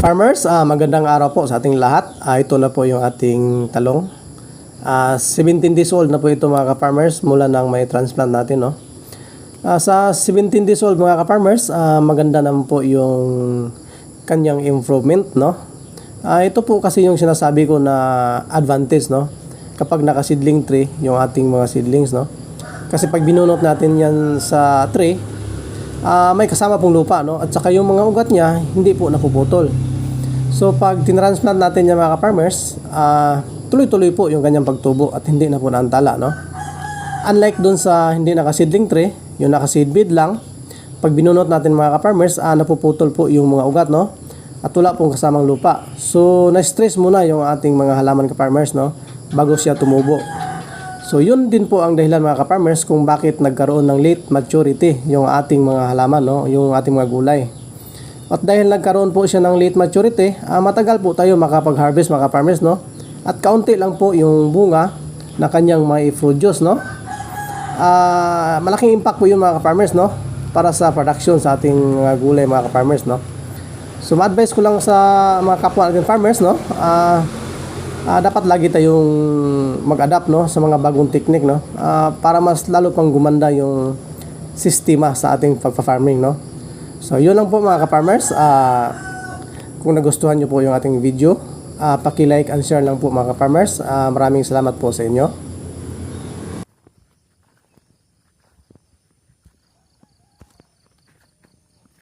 Farmers, magandang araw po sa ating lahat. Ito na po yung ating talong. 17 days old na po ito mga ka-farmers mula nang may transplant natin. No? Sa 17 days old mga ka-farmers, maganda naman po yung kanyang improvement. No? Ito po kasi yung sinasabi ko na advantage. No? Kapag naka-seedling tree, yung ating mga seedlings. No? Kasi pag binunot natin yan sa tree, may kasama pong lupa, no? At saka yung mga ugat niya hindi po napuputol. So pag tinransplant natin yung mga ka-farmers, tuloy-tuloy po yung kanyang pagtubo at hindi na po naantala, no? Unlike dun sa hindi naka-seedling tray, yung naka-seedbed lang, pag binunot natin mga ka-farmers, napuputol po yung mga ugat, no? At wala pong kasamang lupa. So na-stress muna yung ating mga halaman ka-farmers, no? Bago siya tumubo. So yun din po ang dahilan mga ka-farmers kung bakit nagkaroon ng late maturity yung ating mga halaman, no? Yung ating mga gulay. At dahil nagkaroon po siya ng late maturity, matagal po tayo makapag-harvest mga ka-farmers, no? At kaunti lang po yung bunga na kanyang may produce, no? Malaking impact po yun mga ka-farmers, no? Para sa production sa ating mga gulay mga ka-farmers, no? So ma-advise ko lang sa mga kapwa natin farmers, no? Dapat lagi tayong mag-adapt, no, sa mga bagong technique, no, para mas lalo pang gumanda yung sistema sa ating pagpa-farming, no. So yun lang po mga ka-farmers. Kung nagustuhan nyo po yung ating video, paki-like and share lang po mga ka-farmers. Maraming salamat po sa inyo.